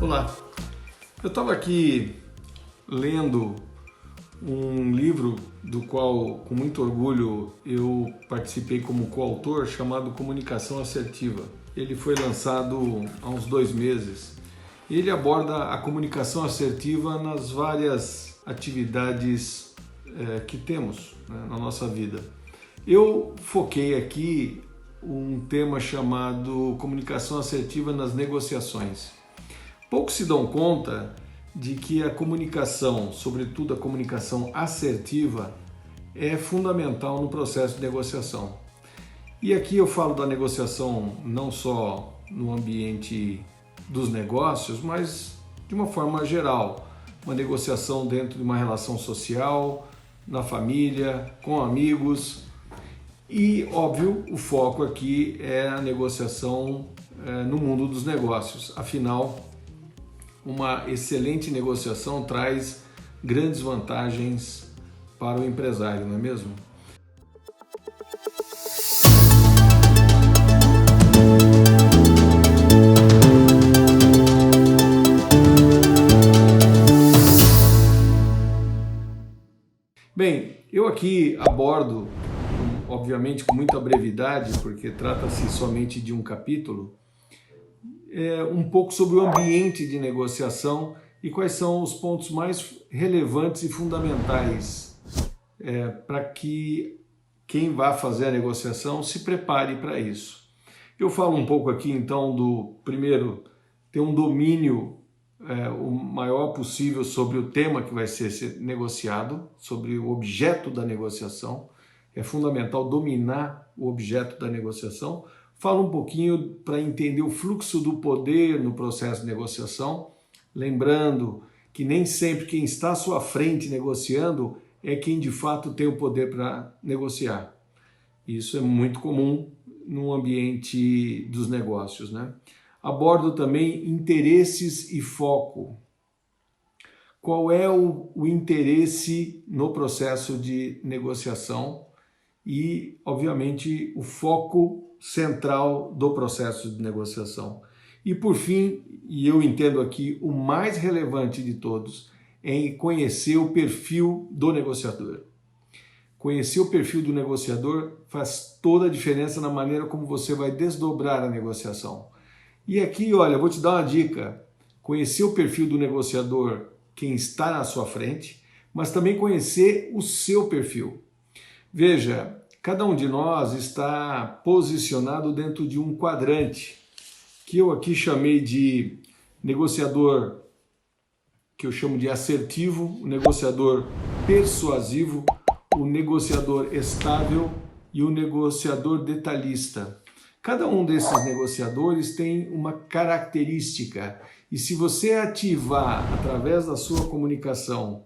Olá, eu estava aqui lendo um livro do qual, com muito orgulho, eu participei como coautor, chamado Comunicação Assertiva. Ele foi lançado há uns 2 meses. Ele aborda a comunicação assertiva nas várias atividades que temos, né, na nossa vida. Eu foquei aqui um tema chamado comunicação assertiva nas negociações. Poucos se dão conta de que a comunicação, sobretudo a comunicação assertiva, é fundamental no processo de negociação. E aqui eu falo da negociação não só no ambiente dos negócios, mas de uma forma geral. Uma negociação dentro de uma relação social, na família, com amigos. E, óbvio, o foco aqui é a negociação no mundo dos negócios. Afinal, uma excelente negociação traz grandes vantagens para o empresário, não é mesmo? Bem, eu aqui abordo, obviamente com muita brevidade, porque trata-se somente de um capítulo, um pouco sobre o ambiente de negociação e quais são os pontos mais relevantes e fundamentais para que quem vai fazer a negociação se prepare para isso. Eu falo um pouco aqui então do, primeiro, ter um domínio o maior possível sobre o tema que vai ser negociado, sobre o objeto da negociação. É fundamental dominar o objeto da negociação. Falo um pouquinho para entender o fluxo do poder no processo de negociação, lembrando que nem sempre quem está à sua frente negociando é quem de fato tem o poder para negociar. Isso é muito comum no ambiente dos negócios, né? Abordo também interesses e foco. Qual é o interesse no processo de negociação e, obviamente, o foco central do processo de negociação. E por fim, e eu entendo aqui o mais relevante de todos, é conhecer o perfil do negociador. Conhecer o perfil do negociador faz toda a diferença na maneira como você vai desdobrar a negociação. E aqui, olha, eu vou te dar uma dica. Conhecer o perfil do negociador, quem está na sua frente, mas também conhecer o seu perfil. Veja, cada um de nós está posicionado dentro de um quadrante, que eu aqui chamei de negociador, que eu chamo de assertivo, o negociador persuasivo, o negociador estável e o negociador detalhista. Cada um desses negociadores tem uma característica, e se você ativar através da sua comunicação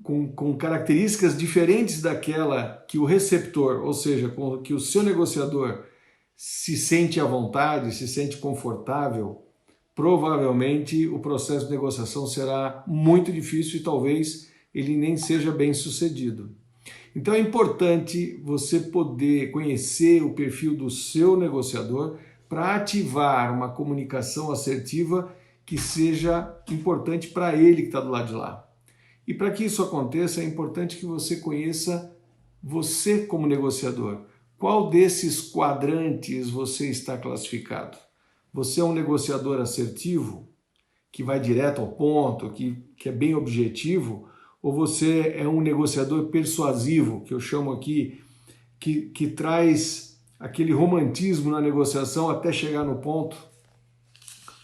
com características diferentes daquela que o receptor, ou seja, com que o seu negociador se sente à vontade, se sente confortável, provavelmente o processo de negociação será muito difícil e talvez ele nem seja bem sucedido. Então é importante você poder conhecer o perfil do seu negociador para ativar uma comunicação assertiva que seja importante para ele que está do lado de lá. E para que isso aconteça, é importante que você conheça você como negociador. Qual desses quadrantes você está classificado? Você é um negociador assertivo, que vai direto ao ponto, que é bem objetivo, ou você é um negociador persuasivo, que eu chamo aqui, que traz aquele romantismo na negociação até chegar no ponto?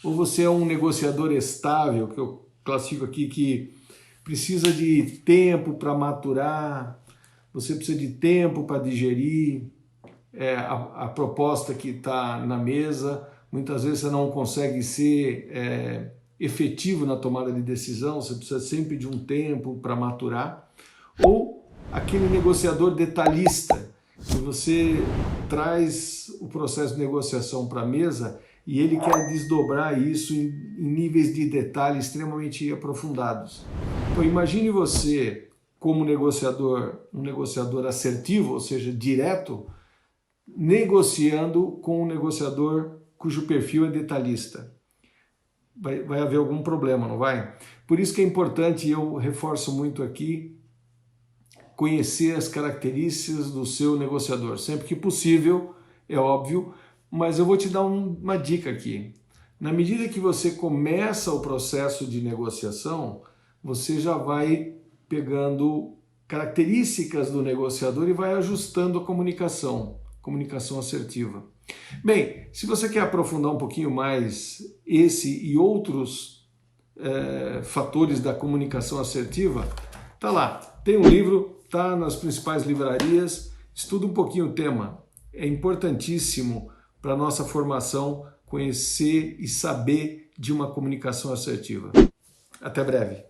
Ou você é um negociador estável, que eu classifico aqui, que precisa de tempo para maturar, você precisa de tempo para digerir a proposta que está na mesa. Muitas vezes você não consegue ser efetivo na tomada de decisão, você precisa sempre de um tempo para maturar. Ou aquele negociador detalhista, que você traz o processo de negociação para a mesa e ele quer desdobrar isso em níveis de detalhe extremamente aprofundados. Então imagine você como negociador, um negociador assertivo, ou seja, direto, negociando com um negociador cujo perfil é detalhista. vai haver algum problema, não vai? Por isso que é importante, e eu reforço muito aqui, conhecer as características do seu negociador. Sempre que possível, é óbvio, mas eu vou te dar uma dica aqui. Na medida que você começa o processo de negociação, você já vai pegando características do negociador e vai ajustando a comunicação assertiva. Bem, se você quer aprofundar um pouquinho mais esse e outros fatores da comunicação assertiva, tá lá, tem um livro, tá nas principais livrarias, estuda um pouquinho o tema, é importantíssimo para a nossa formação conhecer e saber de uma comunicação assertiva. Até breve.